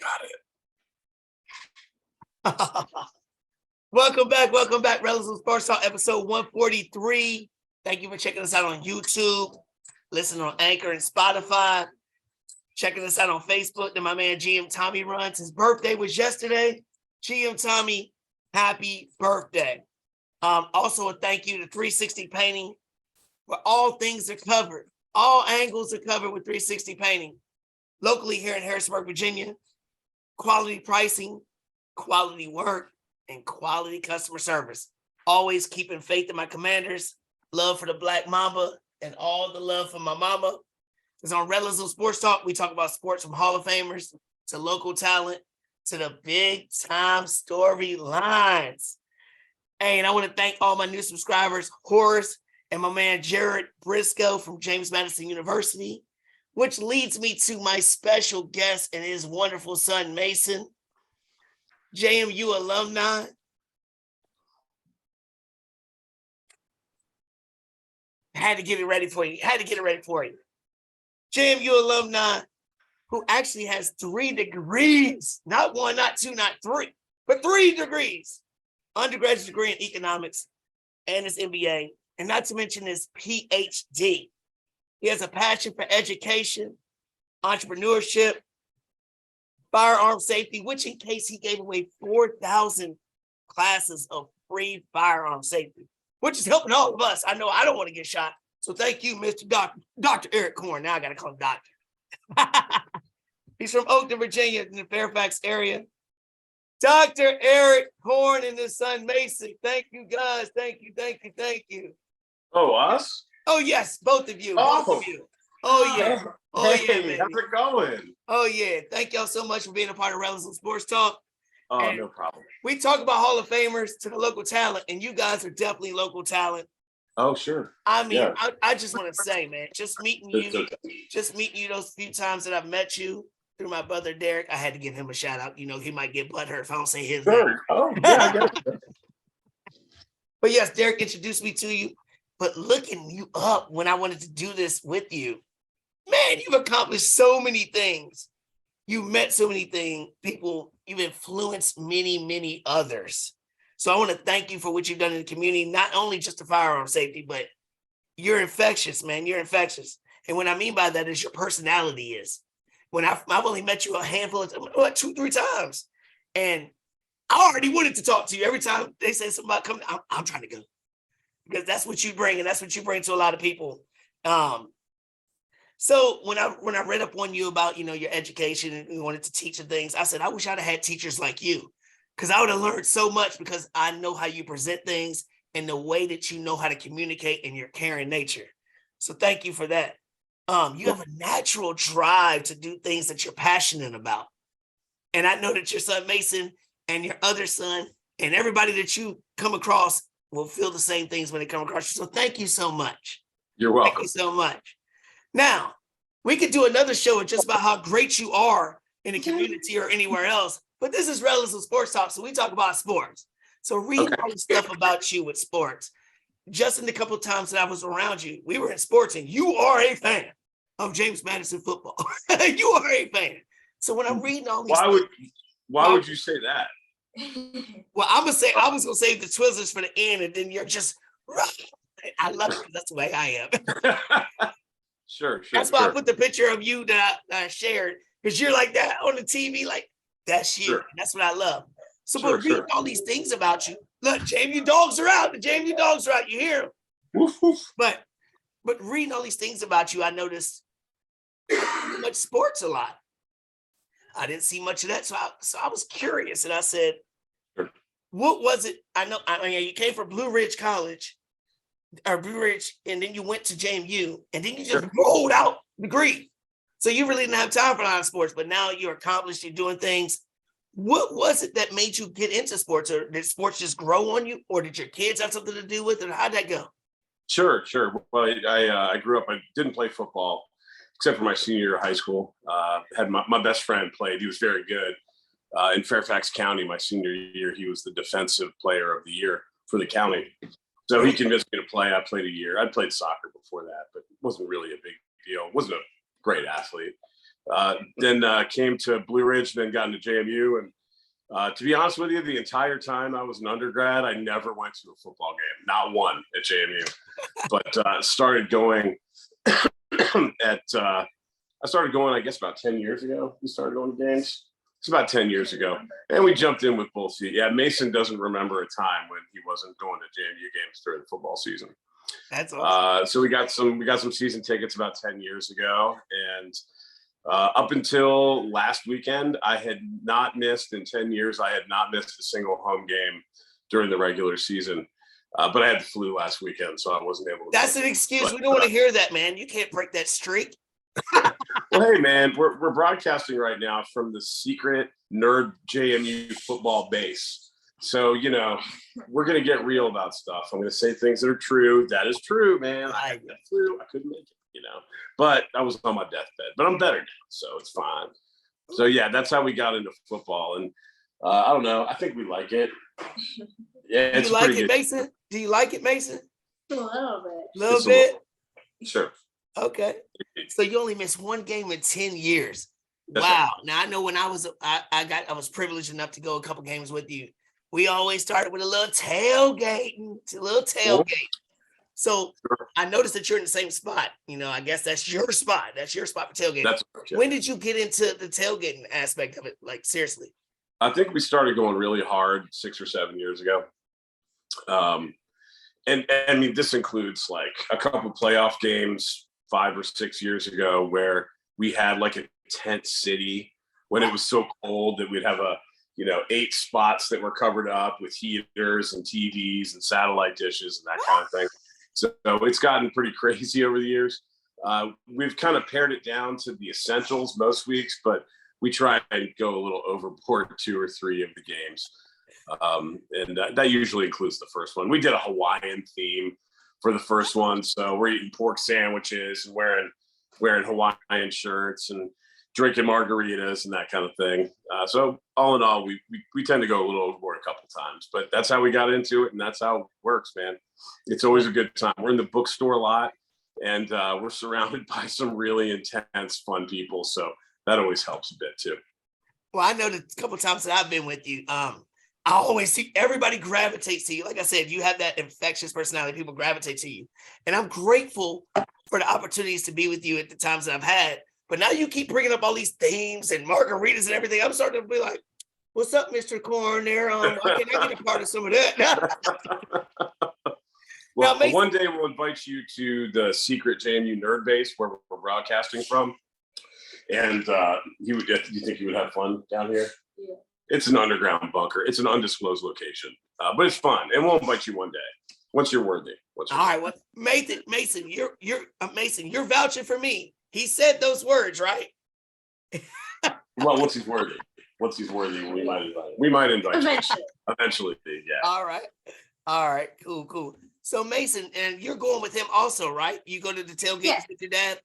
Got it. Welcome back. Rellism Sports Talk, episode 143. Thank you for checking us out on YouTube, listening on Anchor and Spotify, checking us out on Facebook that my man GM Tommy runs. His birthday was yesterday. GM Tommy, happy birthday. Also a thank you to 360 Painting, where all things are covered. All angles are covered with 360 Painting. Locally here in Harrisburg, Virginia. Quality pricing, quality work, and quality customer service. Always keeping faith in my commanders, love for the Black Mamba, and all the love for my mama. It's on Rellism Sports Talk. We talk about sports from Hall of Famers to local talent to the big time storylines. Hey, and I want to thank all my new subscribers, Horace and my man Jared Briscoe from James Madison University, which leads me to my special guest and his wonderful son, Mason. JMU alumni. Had to get it ready for you. JMU alumni who actually has 3 degrees, not 1, not 2, not 3, but 3 degrees. Undergraduate degree in economics and his MBA, and not to mention his PhD. He has a passion for education, entrepreneurship, firearm safety, which in case he gave away 4,000 classes of free firearm safety, which is helping all of us. I know I don't want to get shot. So thank you, Mr. Dr. Eric Korn. Now I got to call him doctor. He's from Oakton, Virginia, in the Fairfax area. Dr. Eric Korn and his son, Mason. Thank you, guys. Thank you. Oh, us? Oh, yes, both of you. Oh, both of you. Oh, yeah. Oh, hey, yeah, baby. How's it going? Oh, yeah. Thank y'all so much for being a part of Rellism Sports Talk. Oh, And no problem. we talk about Hall of Famers to the local talent, and you guys are definitely local talent. Oh, sure. I mean, Yeah. I just want to say, man, just meeting you those few times that I've met you through my brother Derek, I had to give him a shout out. You know, he might get butthurt if I don't say his name. Sure. Oh, yeah, I get it. But yes, Derek introduced me to you. But looking you up when I wanted to do this with you, man, you've accomplished so many things. You met so many people. You've influenced many, many others. So I want to thank you for what you've done in the community, not only just the firearm safety, but you're infectious, man. You're infectious. And what I mean by that is your personality is. When I've only met you a handful of times, 2, 3 times. And I already wanted to talk to you. Every time they say something about coming, I'm trying to go. Because that's what you bring, and that's what you bring to a lot of people. So when I read up on you about, you know, your education and you wanted to teach and things, I said, I wish I'd have had teachers like you, because I would have learned so much, because I know how you present things and the way that you know how to communicate and your caring nature. So thank you for that. You have a natural drive to do things that you're passionate about. And I know that your son Mason and your other son and everybody that you come across will feel the same things when they come across you. So thank you so much. You're welcome. Thank you so much. Now, we could do another show just about how great you are in the community or anywhere else, but this is Rellism Sports Talk, so we talk about sports. So read all the stuff about you with sports. Just in the couple of times that I was around you, we were in sports, and you are a fan of James Madison football. You are a fan. So when I'm reading all these why would you say that? Well, I was gonna save the Twizzlers for the end, and then you're just I love it. That's the way I am. Sure. That's why I put the picture of you that I shared, because you're like that on the TV, like that's you. Sure. That's what I love. So, but reading all these things about you. Look, JMU dogs are out. The JMU dogs are out. You hear them. Woof, woof. But reading all these things about you, I noticed much sports a lot. I didn't see much of that, so I was curious, and I said, Sure. What was it? I mean, you came from Blue Ridge College, or Blue Ridge, and then you went to JMU, and then you just rolled out degree. So you really didn't have time for a lot of sports, but now you're accomplished, you're doing things. What was it that made you get into sports, or did sports just grow on you, or did your kids have something to do with it, or how'd that go? Sure. Well, I grew up, I didn't play football except for my senior year of high school. Had my best friend played. He was very good. In Fairfax County, my senior year, he was the defensive player of the year for the county. So he convinced me to play. I played a year. I'd played soccer before that, but it wasn't really a big deal. Wasn't a great athlete. Then came to Blue Ridge, then got into JMU. And to be honest with you, the entire time I was an undergrad, I never went to a football game, not one at JMU. But started going I started going, I guess, about 10 years ago. We started going to games. It's about 10 years ago. And we jumped in with both feet. Yeah, Mason doesn't remember a time when he wasn't going to JMU games during the football season. That's awesome. So we got some season tickets about 10 years ago. And up until last weekend, I had not missed in 10 years. I had not missed a single home game during the regular season. But I had the flu last weekend, so I wasn't able to. That's an excuse. We don't want to hear that, man. You can't break that streak. Well, hey, man, we're broadcasting right now from the secret nerd JMU football base. So, we're going to get real about stuff. I'm going to say things that are true. That is true, man. I had the flu. I couldn't make it, But I was on my deathbed. But I'm better now, so it's fine. So, yeah, that's how we got into football. And I don't know. I think we like it. Yeah, Do you like it, Mason? Do you like it, Mason? A little bit. Little bit? Sure. Okay. So you only missed one game in 10 years. That's wow. Right. Now I know when I was privileged enough to go a couple games with you. We always started with a little tailgate. So I noticed that you're in the same spot. I guess that's your spot. That's your spot for tailgating. When did you get into the tailgating aspect of it? Like, seriously? I think we started going really hard 6 or 7 years ago. And I mean, this includes like a couple playoff games 5 or 6 years ago where we had like a tent city when it was so cold that we'd have 8 spots that were covered up with heaters and TVs and satellite dishes and that kind of thing. So it's gotten pretty crazy over the years. We've kind of pared it down to the essentials most weeks, but we try and go a little overboard 2 or 3 of the games. And that usually includes the first one. We did a Hawaiian theme for the first one. So we're eating pork sandwiches and wearing Hawaiian shirts and drinking margaritas and that kind of thing. So all in all, we tend to go a little overboard a couple times, but that's how we got into it. And that's how it works, man. It's always a good time. We're in the bookstore a lot and we're surrounded by some really intense, fun people. So that always helps a bit too. Well, I know the couple times that I've been with you, I always see everybody gravitates to you. Like I said, you have that infectious personality. People gravitate to you. And I'm grateful for the opportunities to be with you at the times that I've had. But now you keep bringing up all these themes and margaritas and everything. I'm starting to be like, what's up, Mr. Korn there? Why can't I get a part of some of that? Well, now, one day we'll invite you to the secret JMU nerd base where we're broadcasting from. And you think you would have fun down here? Yeah. It's an underground bunker. It's an undisclosed location, but it's fun. And we'll invite you one day once you're worthy. All right, well, Mason, you're vouching for me. He said those words, right? Well, once he's worthy, we might invite Eventually. you. Eventually, yeah. All right, cool. So Mason, and you're going with him also, right? You go to the tailgates with your dad.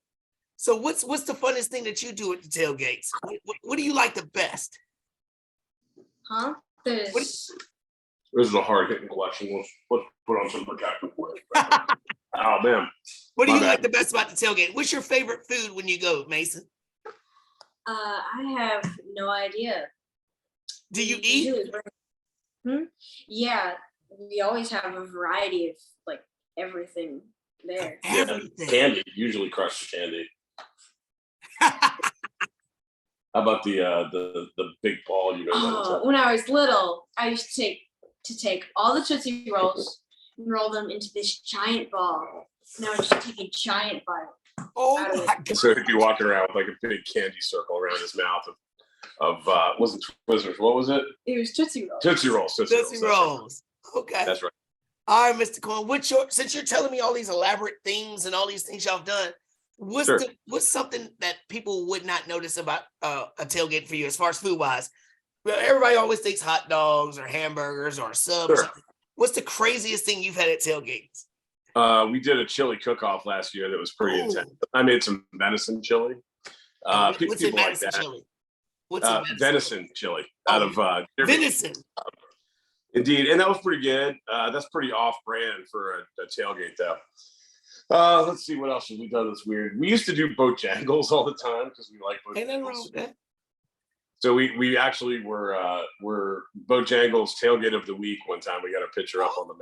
So what's the funnest thing that you do at the tailgates? What do you like the best? Huh? This is a hard-hitting question. Let's put on some protective words. Oh, man. What do you like the best about the tailgate? What's your favorite food when you go, Mason? I have no idea. Do you eat? Yeah, we always have a variety of like everything there. Everything. Yeah, candy, usually crushed candy. How about the big ball? When I was little, I used to take all the Tootsie Rolls and roll them into this giant ball. Now I just take a giant bite. Oh my God! So he'd be walking around with like a big candy circle around his mouth of wasn't Twizzlers? What was it? It was Tootsie Rolls. Tootsie Rolls. Okay. That's right. All right, Mr. Korn. Since you're telling me all these elaborate things and all these things y'all have done, what's something that people would not notice about a tailgate for you as far as food wise? Well, everybody always thinks hot dogs or hamburgers or subs. Sure. What's the craziest thing you've had at tailgates? We did a chili cook-off last year that was pretty intense. I made some venison chili. What's in venison chili? Venison chili out of venison. Indeed, and that was pretty good. That's pretty off-brand for a tailgate, though. Let's see what else have we done that's weird. We used to do Bojangles all the time because we like Ain't nothing wrong Bojangles. with that. So we actually were Bojangles tailgate of the week one time. We got a picture up on the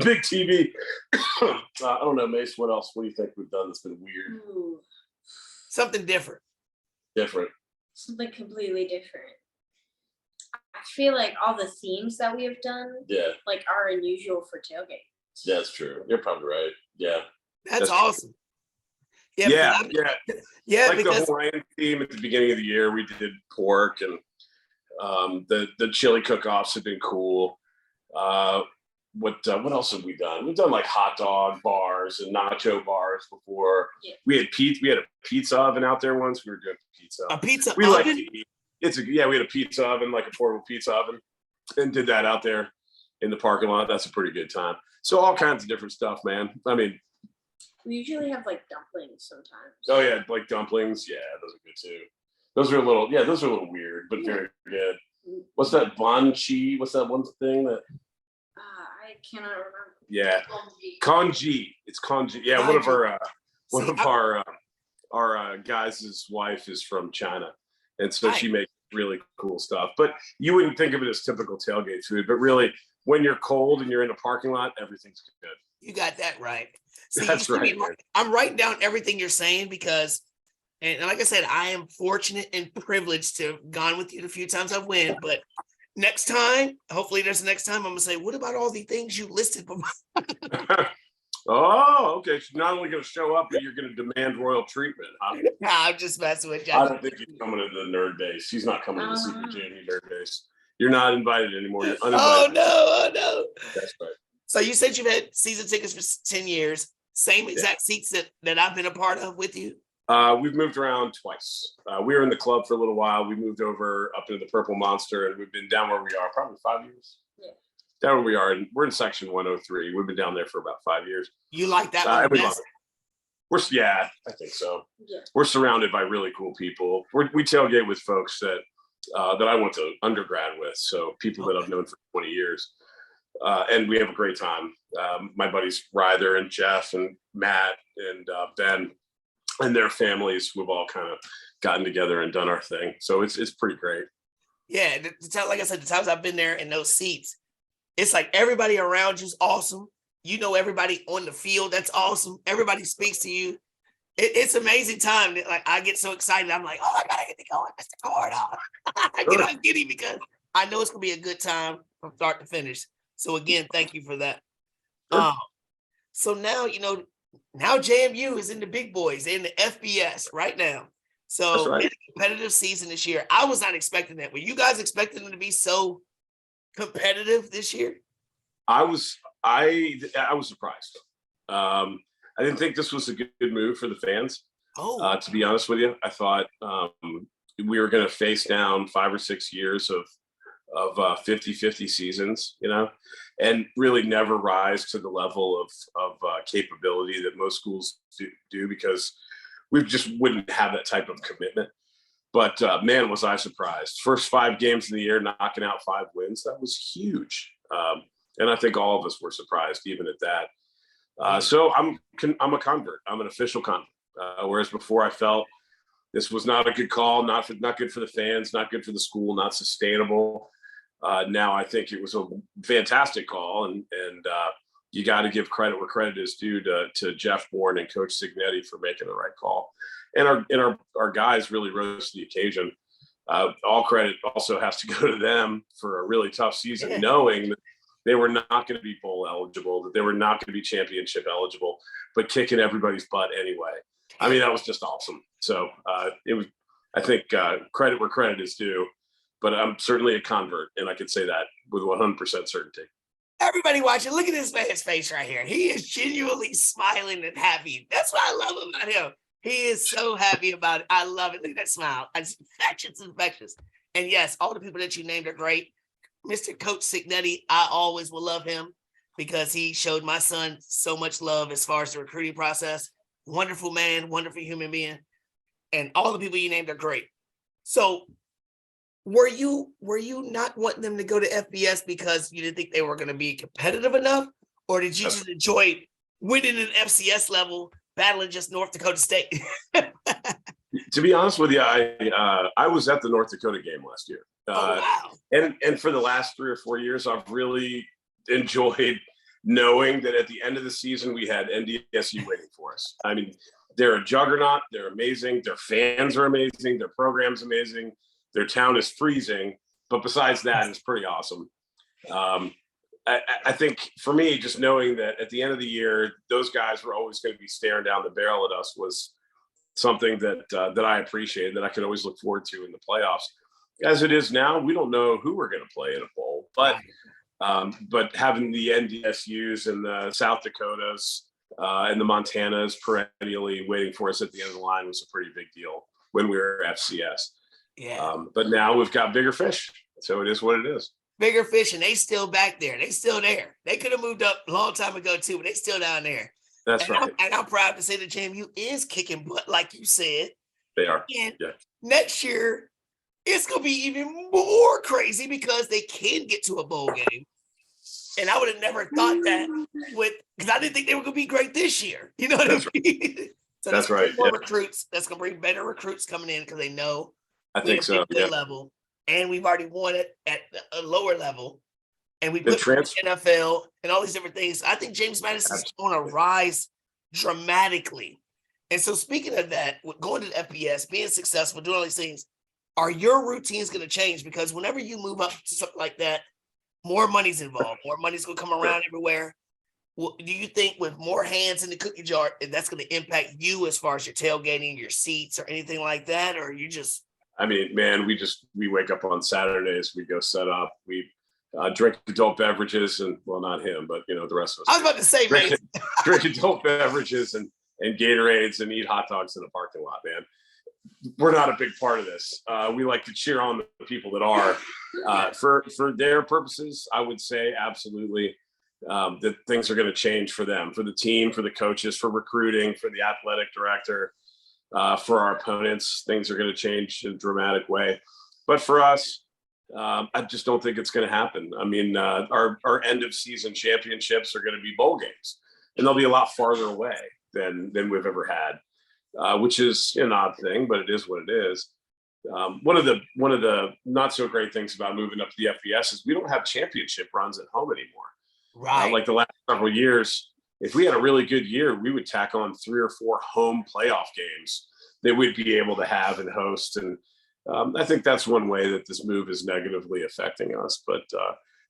big TV. I don't know, Mace. What else? What do you think we've done that's been weird? Ooh, Something different. Different. something completely different. I feel like all the themes that we have done Yeah, like are unusual for tailgate. that's true. You're probably right. Yeah. That's That's awesome. Yeah. Yeah, Like the because Hawaiian theme at the beginning of the year, we did pork, and the chili cook-offs have been cool. What else have we done? We've done like hot dog bars and nacho bars before. Yeah. We had a pizza oven out there once. We were doing pizza. a pizza We like oven. to eat. We had a pizza oven, like a portable pizza oven, and did that out there in the parking lot. That's a pretty good time. So all kinds of different stuff, man. I mean, We usually have like dumplings sometimes. oh yeah, like dumplings. Yeah, those are good too. Those are a little weird, but very good. What's that banchi? What's that one thing that? I cannot remember. Yeah, congee. It's congee. Yeah, one of our guys' wife is from China, and so she makes really cool stuff. But you wouldn't think of it as typical tailgate food, but really, when you're cold and you're in a parking lot, everything's good. You got that right. See, That's right. I'm writing down everything you're saying because, and like I said, I am fortunate and privileged to have gone with you the few times I've went. But next time, hopefully there's a next time, I'm gonna say, what about all the things you listed? Oh, okay. She's not only going to show up, but you're going to demand royal treatment. Huh? Nah, I'm just messing with you. I don't think he's coming to the nerd days. She's not coming to the Super Jamie nerd days. You're not invited anymore. You're uninvited. Oh no. That's right. So you said you've had season tickets for 10 years, same exact seats that I've been a part of with you. We've moved around twice. We were in the club for a little while. We moved over up into the Purple Monster, and we've been down where we are probably 5 years. Yeah. Down where we are, and we're in section 103. We've been down there for about 5 years. You like that one best? I think so. Yeah. We're surrounded by really cool people. We tailgate with folks that I went to undergrad with, so people that I've known for 20 years. And we have a great time. My buddies Ryder and Jeff and Matt and Ben and their families, we've all kind of gotten together and done our thing. So it's pretty great. Yeah, like I said, the times I've been there in those seats, it's like everybody around you's awesome. You know everybody on the field, that's awesome. Everybody speaks to you. It's amazing time. Like I get so excited. I'm like, oh, I gotta get to go. Mr. Korn. I get on giddy because I know it's gonna be a good time from start to finish. So again, thank you for that. Sure. So now now JMU is in the big boys, in the FBS right now. So That's right. It's a competitive season this year. I was not expecting that. Were you guys expecting them to be so competitive this year? I was surprised. I didn't think this was a good move for the fans. To be honest with you, I thought we were going to face down 5 or 6 years of 50-50 seasons, and really never rise to the level of capability that most schools do because we just wouldn't have that type of commitment. But man, was I surprised. First 5 games in the year, knocking out 5 wins. That was huge. And I think all of us were surprised even at that. So I'm a convert. I'm an official convert. Whereas before I felt this was not a good call, not good for the fans, not good for the school, not sustainable. Now I think it was a fantastic call, and you got to give credit where credit is due to Jeff Bourne and Coach Signetti for making the right call, and our guys really rose to the occasion. All credit also has to go to them for a really tough season, knowing that they were not going to be bowl eligible, that they were not going to be championship eligible, but kicking everybody's butt anyway. I mean, that was just awesome. So it was, I think, credit where credit is due. But I'm certainly a convert, and I can say that with 100% certainty. Everybody watching, look at this man's face right here. He is genuinely smiling and happy. That's what I love about him. He is so happy about it. I love it. Look at that smile. It's infectious. And yes, all the people that you named are great. Mr. Coach Signetti, I always will love him because he showed my son so much love as far as the recruiting process. Wonderful man, wonderful human being. And all the people you named are great. So were you not wanting them to go to FBS because you didn't think they were going to be competitive enough? Or did you just enjoy winning an FCS level, battling just North Dakota State. To be honest with you, I was at the North Dakota game last year. Wow. And for the last 3 or 4 years, I've really enjoyed knowing that at the end of the season, we had NDSU waiting for us. I mean, they're a juggernaut. They're amazing. Their fans are amazing. Their program's amazing. Their town is freezing. But besides that, it's pretty awesome. I think for me, just knowing that at the end of the year, those guys were always going to be staring down the barrel at us was something that I appreciated, that I could always look forward to in the playoffs. As it is now, we don't know who we're going to play in a bowl, but having the NDSUs and the South Dakotas and the Montanas perennially waiting for us at the end of the line was a pretty big deal when we were FCS. Yeah. But now we've got bigger fish, so it is what it is. Bigger fish, and they still back there. They still there. They could have moved up a long time ago too, but they still down there. That's right. I'm proud to say that JMU is kicking butt, like you said. They are. And yeah. Next year, it's going to be even more crazy because they can get to a bowl game. And I would have never thought that because I didn't think they were going to be great this year. You know what I mean? So that's right. More recruits. That's going to bring better recruits coming in because they know. I think so. Yeah. Level, and we've already won it at a lower level. And we put the NFL and all these different things. I think James Madison is going to rise dramatically. And so speaking of that, going to the FBS, being successful, doing all these things, are your routines going to change? Because whenever you move up to something like that, more money's involved. More money's going to come around everywhere. Well, do you think with more hands in the cookie jar, that's going to impact you as far as your tailgating, your seats, or anything like that? Or you just... I mean, man, we wake up on Saturdays, we go set up, we drink adult beverages, and well, not him, but the rest of us. I was about to say, drink adult beverages and Gatorades and eat hot dogs in the parking lot, man. We're not a big part of this. We like to cheer on the people that are. For their purposes, I would say absolutely that things are going to change for them, for the team, for the coaches, for recruiting, for the athletic director. For our opponents, things are going to change in a dramatic way. But for us, I just don't think it's going to happen. I mean, our end of season championships are going to be bowl games, and they'll be a lot farther away than we've ever had, which is an odd thing, but it is what it is. One of the not so great things about moving up to the FBS is we don't have championship runs at home anymore. Right. Like the last several years, if we had a really good year, we would tack on 3 or 4 home playoff games that we'd be able to have and host. And I think that's one way that this move is negatively affecting us. But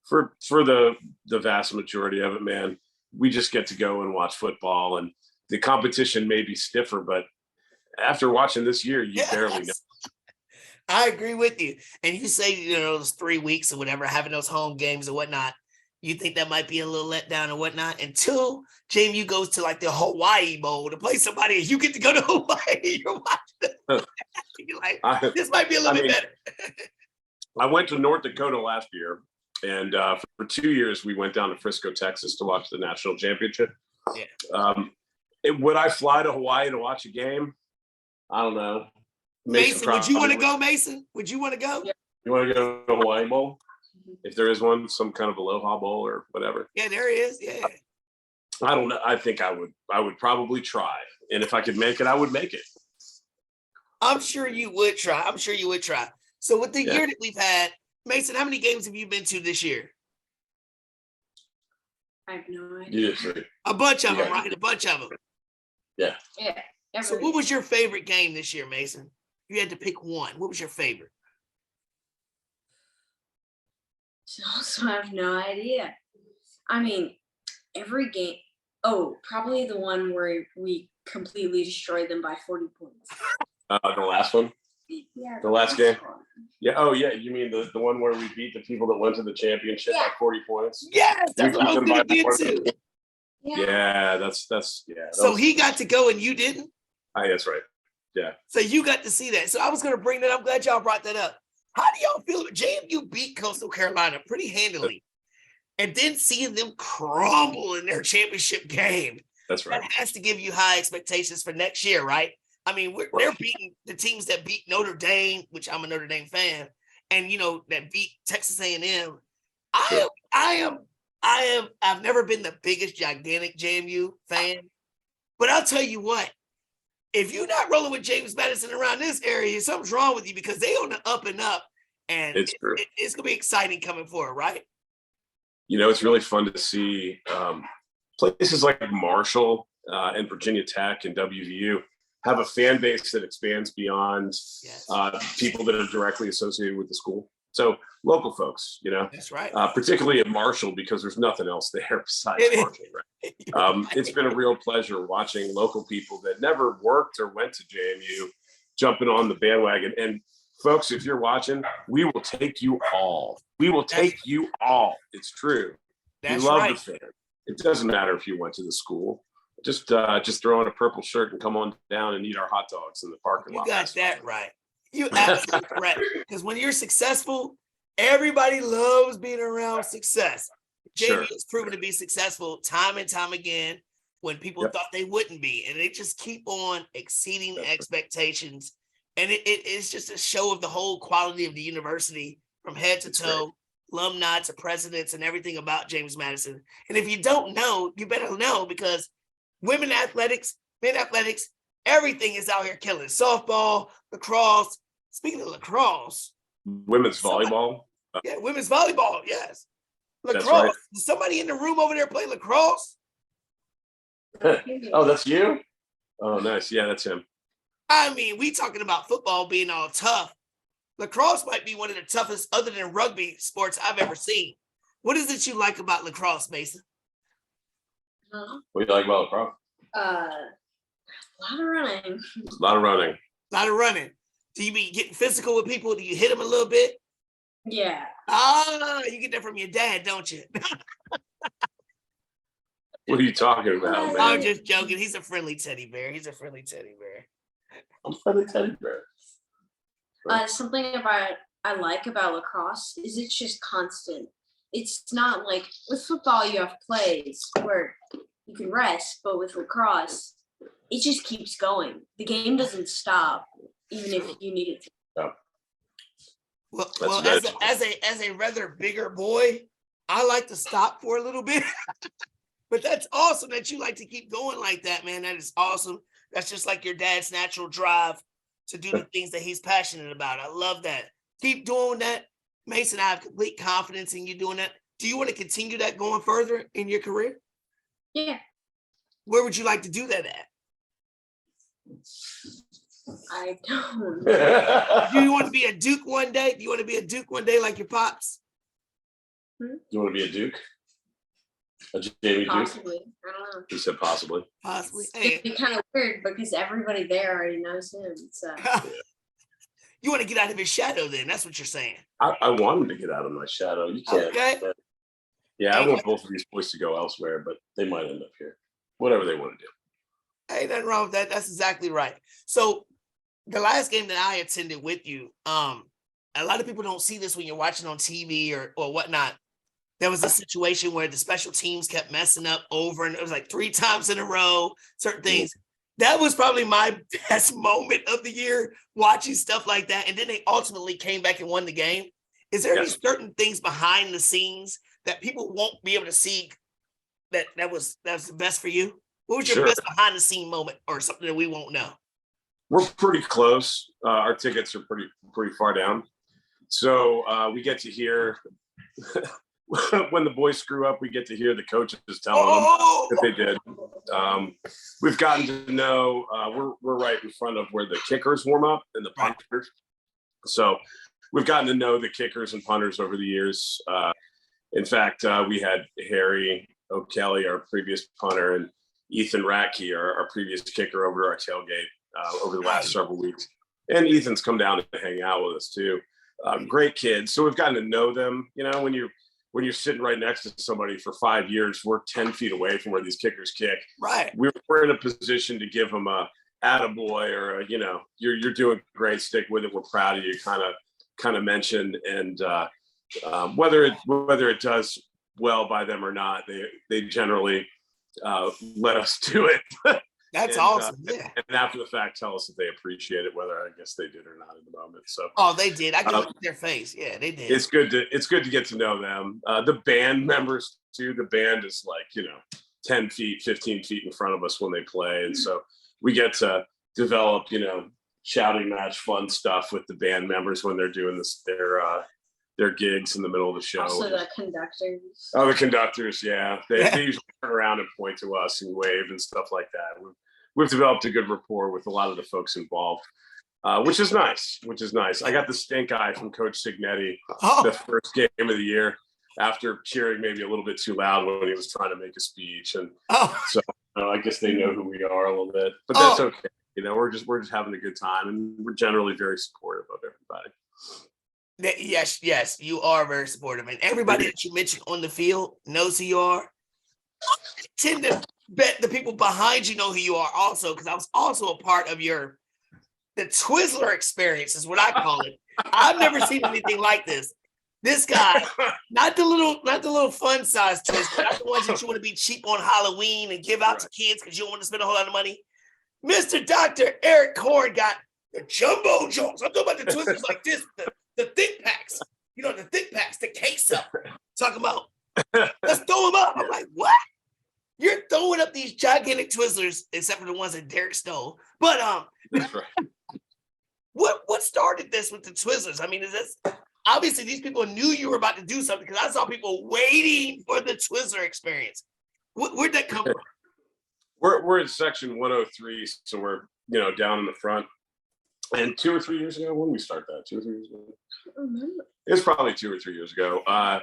for the vast majority of it, man, we just get to go and watch football. And the competition may be stiffer, but after watching this year, you barely know. I agree with you. And you say, those 3 weeks or whatever, having those home games or whatnot, you think that might be a little letdown or whatnot until JMU goes to like the Hawaii Bowl to play somebody and you get to go to Hawaii. You're watching. You're like, this might be a little bit better. I went to North Dakota last year, and for 2 years we went down to Frisco, Texas to watch the national championship. Yeah. Would I fly to Hawaii to watch a game? I don't know. Mason, would you want to go, Mason? Would you want to go? Yeah. You want to go to Hawaii Bowl? If there is one, some kind of Aloha Bowl or whatever. Yeah, there is. Yeah. I don't know. I think I would probably try. And if I could make it, I would make it. I'm sure you would try. So with the year that we've had, Mason, how many games have you been to this year? I have no idea. A bunch of them, right? A bunch of them. Yeah. Yeah. So what was your favorite game this year, Mason? You had to pick one. What was your favorite? Also, I have no idea. I mean, every game. Oh, probably the one where we completely destroyed them by 40 points. The last one? Yeah. The last game? One. Yeah. Oh, yeah. You mean the one where we beat the people that went to the championship by 40 points? Yes, that's what I was going to get to. Yeah, that's. So he got to go and you didn't? That's right. Yeah. So you got to see that. So I was going to bring that up. I'm glad y'all brought that up. How do y'all feel? JMU beat Coastal Carolina pretty handily, and then seeing them crumble in their championship game. That's right. That has to give you high expectations for next year, right? I mean, they're beating the teams that beat Notre Dame, which I'm a Notre Dame fan, and that beat Texas A&M. I am I've never been the biggest gigantic JMU fan, but I'll tell you what, if you're not rolling with James Madison around this area, something's wrong with you because they on the up and up, and It's true. It's gonna be exciting coming forward, right? It's really fun to see places like Marshall and Virginia Tech and WVU have a fan base that expands beyond people that are directly associated with the school. So local folks, That's right. Particularly at Marshall, because there's nothing else there besides Marshall. Right? Right. It's been a real pleasure watching local people that never worked or went to JMU jumping on the bandwagon. And folks, if you're watching, we will take you all. We will take you all. It's true. That's we love right. the fan. It doesn't matter if you went to the school. Just throw on a purple shirt and come on down and eat our hot dogs in the parking lot. You got that right. You absolutely correct. Because when you're successful, everybody loves being around success. JV has proven to be successful time and time again when people thought they wouldn't be. And they just keep on exceeding expectations. And it's just a show of the whole quality of the university from head to toe, alumni to presidents and everything about James Madison. And if you don't know, you better know, because women athletics, men athletics, everything is out here killing. Softball, lacrosse. Speaking of lacrosse. Women's volleyball. Yeah, women's volleyball, yes. Lacrosse. That's right. Does somebody in the room over there play lacrosse? Oh, that's you? Oh, nice. Yeah, that's him. I mean, we talking about football being all tough. Lacrosse might be one of the toughest, other than rugby, sports I've ever seen. What is it you like about lacrosse, Mason? What do you like about lacrosse? A lot of running. A lot of running. A lot of running. Do you be getting physical with people? Do you hit them a little bit? Yeah. You get that from your dad, don't you? What are you talking about, man? I'm just joking. He's a friendly teddy bear. I'm a friendly teddy bear. Something I like about lacrosse is it's just constant. It's not like with football you have plays where you can rest, but with lacrosse, it just keeps going. The game doesn't stop, even if you need it to. Yeah. Well, as a rather bigger boy, I like to stop for a little bit. But that's awesome that you like to keep going like that, man. That is awesome. That's just like your dad's natural drive to do the things that he's passionate about. I love that. Keep doing that. Mason, I have complete confidence in you doing that. Do you want to continue that going further in your career? Yeah. Where would you like to do that at? I don't. Do you want to be a Duke one day? Do you want to be a Duke one day like your pops? You want to be a Duke? A Jamie Possibly. Duke? I don't know. He said possibly. Possibly. Hey. It'd be kind of weird because everybody there already knows him. So you want to get out of his shadow then? That's what you're saying. I want him to get out of my shadow. You can't. Okay. Yeah, I want both of these boys to go elsewhere, but they might end up here. Whatever they want to do. Ain't nothing wrong with that. That's exactly right. So the last game that I attended with you, a lot of people don't see this when you're watching on TV or whatnot. There was a situation where the special teams kept messing up over, and it was like 3 times in a row, certain things. That was probably my best moment of the year, watching stuff like that. And then they ultimately came back and won the game. Is there any certain things behind the scenes that people won't be able to see that was the best for you? What was your best behind the scene moment or something that we won't know? We're pretty close. Our tickets are pretty far down. So we get to hear when the boys screw up, we get to hear the coaches telling them that they did. We've gotten to know, we're right in front of where the kickers warm up and the punters. So we've gotten to know the kickers and punters over the years. In fact, we had Harry O'Kelly, our previous punter, and Ethan Ratke, our previous kicker, over to our tailgate over the last several weeks. And Ethan's come down to hang out with us too. Great kids. So we've gotten to know them. You know, when you're sitting right next to somebody for 5 years, we're 10 feet away from where these kickers kick. Right. We're in a position to give them a attaboy or you're doing great, stick with it. We're proud of you, kind of mentioned. And whether it does well by them or not, they generally let us do it. That's and, awesome. Yeah. And after the fact, tell us if they appreciate it, whether I guess they did or not in the moment. So, Oh, they did. I can look at their face. Yeah, they did. It's good to get to know them. The band members too. The band is like 10 feet, 15 feet in front of us when they play, and so we get to develop shouting match fun stuff with the band members when they're doing their gigs in the middle of the show. Also the conductors. Oh, the conductors, yeah. They usually turn around and point to us and wave and stuff like that. We've developed a good rapport with a lot of the folks involved, which is nice. I got the stink eye from Coach Signetti the first game of the year after cheering maybe a little bit too loud when he was trying to make a speech. And so I guess they know who we are a little bit, but that's okay. We're just having a good time, and we're generally very supportive of everybody. Yes, you are very supportive, and everybody that you mentioned on the field knows who you are. I tend to bet the people behind you know who you are also, because I was also a part of the Twizzler experience, is what I call it. I've never seen anything like this. This guy, not the little fun size Twizzler, not the ones that you want to be cheap on Halloween and give out to kids because you don't want to spend a whole lot of money. Mr. Dr. Eric Korn got the jumbo joints. I'm talking about the Twizzlers like this, the thick packs, the thick packs, the case up. Talking about, let's throw them up. I'm like, what? You're throwing up these gigantic Twizzlers, except for the ones that Derek stole. But That's right. What started this with the Twizzlers? I mean, is this obviously these people knew you were about to do something, because I saw people waiting for the Twizzler experience. Where'd that come from? We're in section 103, so we're down in the front. And 2 or 3 years ago, when did we start that? 2 or 3 years ago? I don't remember. It's probably 2 or 3 years ago. I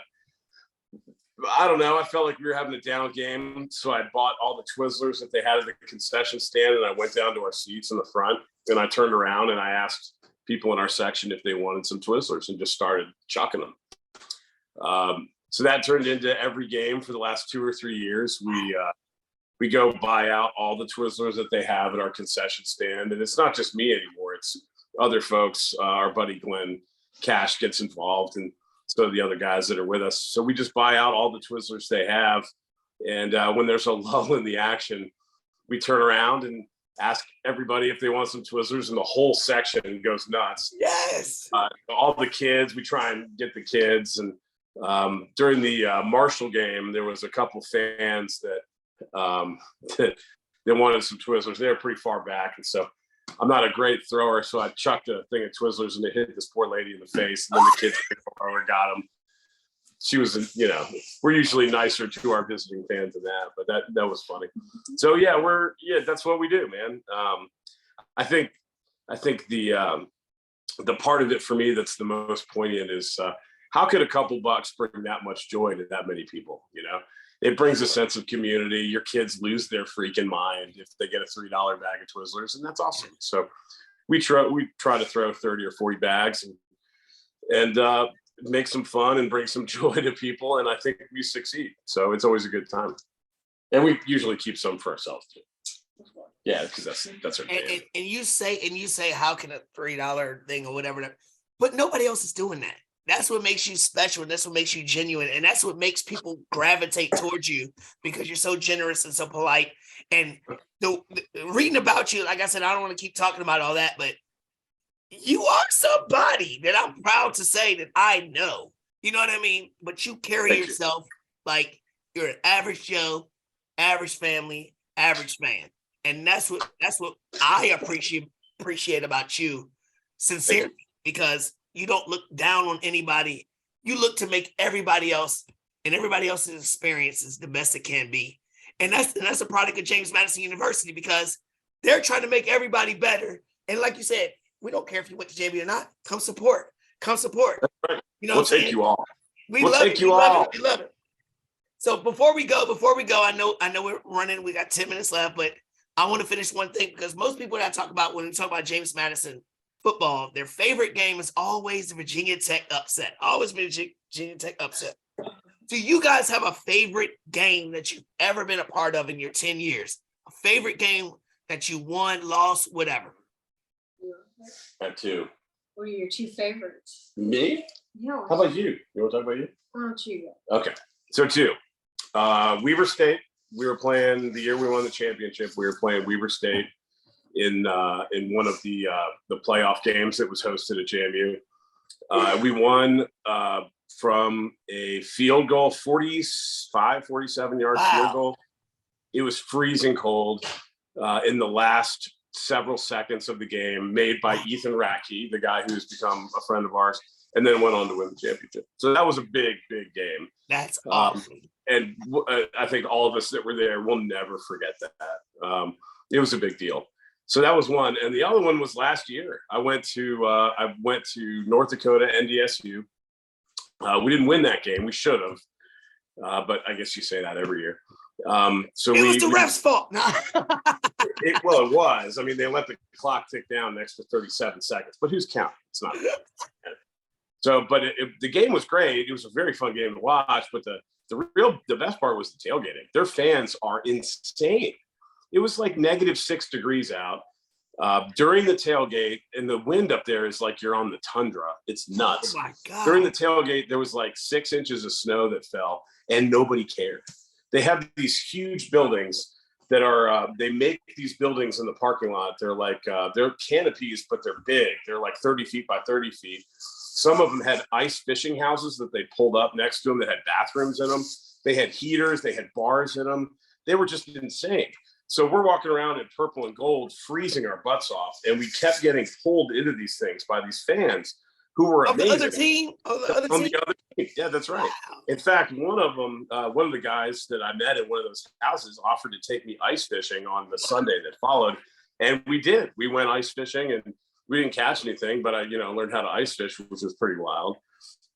don't know. I felt like we were having a down game, so I bought all the Twizzlers that they had at the concession stand, and I went down to our seats in the front, and I turned around and I asked people in our section if they wanted some Twizzlers, and just started chucking them. So that turned into every game for the last 2 or 3 years. We go buy out all the Twizzlers that they have at our concession stand. And it's not just me anymore. It's other folks. Our buddy Glenn Cash gets involved, and so the other guys that are with us. So we just buy out all the Twizzlers they have. And when there's a lull in the action, we turn around and ask everybody if they want some Twizzlers, and the whole section goes nuts. Yes. All the kids, we try and get the kids. And during the Marshall game, there was a couple fans that they wanted some Twizzlers. They were pretty far back, and so I'm not a great thrower, so I chucked a thing of Twizzlers and it hit this poor lady in the face, and then the kids got them. She was, we're usually nicer to our visiting fans than that, but that was funny. So that's what we do, man. I think the part of it for me that's the most poignant is how could a couple bucks bring that much joy to that many people? It brings a sense of community. Your kids lose their freaking mind if they get a $3 bag of Twizzlers, and that's awesome. So we try to throw 30 or 40 bags and make some fun and bring some joy to people, and I think we succeed. So it's always a good time, and we usually keep some for ourselves too. Yeah, because that's our and you say how can a $3 thing or whatever, but nobody else is doing that. That's what makes you special, and that's what makes you genuine, and that's what makes people gravitate towards you, because you're so generous and so polite. And the reading about you, like I said, I don't want to keep talking about all that, but you are somebody that I'm proud to say that I know. You know what I mean? But you carry yourself like you're an average Joe, average family, average man, and that's what I appreciate about you, sincerely, because you don't look down on anybody. You look to make everybody else and everybody else's experiences the best it can be. And that's a product of James Madison University, because they're trying to make everybody better. And like you said, we don't care if you went to JV or not. Come support. That's right. We'll take you all. We love it. So before we go, I know we're running. We got 10 minutes left, but I want to finish one thing, because most people that I talk about when we talk about James Madison football, their favorite game is always the Virginia Tech upset. Always been Virginia Tech upset. Do you guys have a favorite game that you've ever been a part of in your 10 years? A favorite game that you won, lost, whatever? I have two. What are your two favorites? Me? Yeah. How about you? You want to talk about you? Why don't you go? Okay. So two. Weaver State we were playing the year we won the championship. We were playing Weber State in one of the playoff games that was hosted at JMU. We won from a field goal, 47-yard field goal. It was freezing cold in the last several seconds of the game, made by Ethan Ratke, the guy who's become a friend of ours, and then went on to win the championship. So that was a big, big game. That's awesome. And I think all of us that were there will never forget that. It was a big deal. So that was one. And the other one was last year. I went to North Dakota NDSU. We didn't win that game. We should have. But I guess you say that every year. So it was the ref's fault. It was. I mean, they let the clock tick down the extra 37 seconds. But who's counting? It's not. So, but the game was great. It was a very fun game to watch. But the best part was the tailgating. Their fans are insane. It was like -6 degrees out during the tailgate, and the wind up there is like you're on the tundra. It's nuts. Oh my God. During the tailgate, there was like 6 inches of snow that fell, and nobody cared. They have these huge buildings that are, they make these buildings in the parking lot. They're like, they're canopies, but they're big. They're like 30 feet by 30 feet. Some of them had ice fishing houses that they pulled up next to them that had bathrooms in them. They had heaters, they had bars in them. They were just insane. So we're walking around in purple and gold, freezing our butts off, and we kept getting pulled into these things by these fans who were amazing. On the other team? Yeah, that's right. Wow. In fact, one of them, one of the guys that I met at one of those houses offered to take me ice fishing on the Sunday that followed, and we did. We went ice fishing, and we didn't catch anything, but I, learned how to ice fish, which was pretty wild.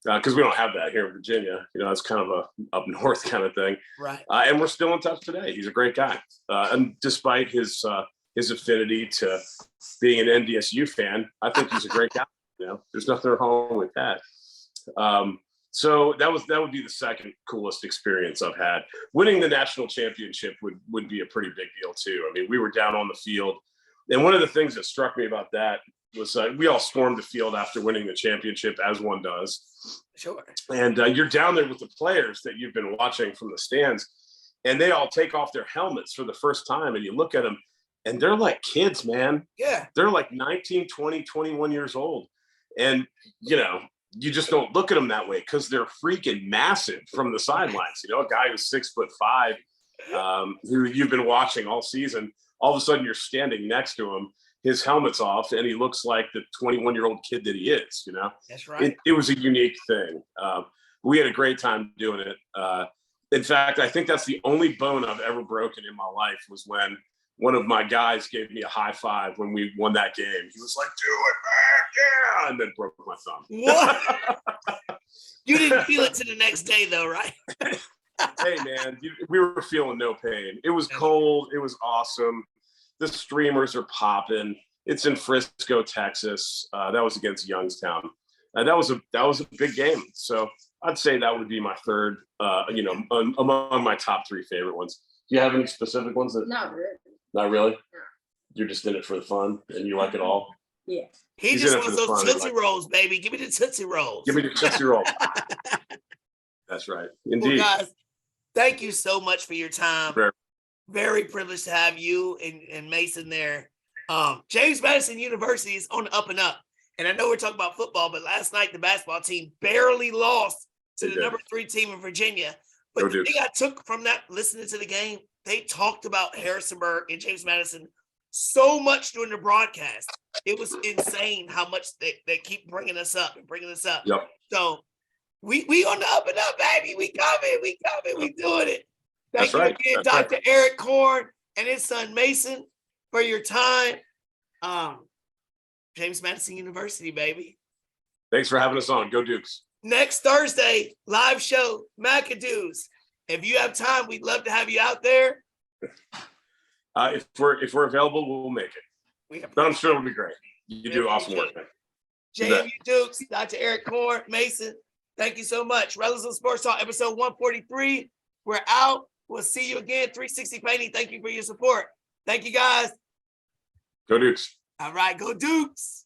Because we don't have that here in Virginia. It's kind of a up north kind of thing. Right. And we're still in touch today. He's a great guy. And despite his affinity to being an NDSU fan, I think he's a great guy. There's nothing wrong with that. So that would be the second coolest experience I've had. Winning the national championship would be a pretty big deal too. I mean, we were down on the field. And one of the things that struck me about that was we all stormed the field after winning the championship, as one does. Sure. And you're down there with the players that you've been watching from the stands, and they all take off their helmets for the first time, and you look at them, and they're like kids, man. Yeah. They're like 19, 20, 21 years old. And, you just don't look at them that way because they're freaking massive from the sidelines. A guy who's 6'5", who you've been watching all season, all of a sudden you're standing next to him, his helmet's off, and he looks like the 21-year-old kid that he is, That's right. It was a unique thing. We had a great time doing it. In fact, I think that's the only bone I've ever broken in my life was when one of my guys gave me a high five when we won that game. He was like, "Do it, man, yeah," and then broke my thumb. What? You didn't feel it to the next day, though, right? Hey, man, we were feeling no pain. It was cold. It was awesome. The streamers are popping. It's in Frisco, Texas. That was against Youngstown. That was a big game. So I'd say that would be my third, among my top 3 favorite ones. Do you have any specific ones? Not really. Not really? No. You're just in it for the fun and you like it all? Yeah. He's just wants those Tootsie Rolls, baby. Give me the Tootsie Rolls. Give me the Tootsie Roll. That's right. Indeed. Well, guys, thank you so much for your time. Very privileged to have you and Mason there. James Madison University is on the up and up. And I know we're talking about football, but last night the basketball team barely lost to the number 3 team in Virginia. But the thing I took from that, listening to the game, they talked about Harrisonburg and James Madison so much during the broadcast. It was insane how much they keep bringing us up. Yep. So we on the up and up, baby. We coming. We doing it. Thank you again, Dr. Eric Korn and his son Mason, for your time. James Madison University, baby. Thanks for having us on. Go Dukes. Next Thursday, live show, McAdoo's. If you have time, we'd love to have you out there. If we're available, we'll make it. But I'm sure it'll be great. You do awesome work, man. JMU Dukes, Dr. Eric Korn, Mason, thank you so much. Rellism Sports Talk, episode 143. We're out. We'll see you again. 360 Painting. Thank you for your support. Thank you, guys. Go Dukes. All right, go Dukes.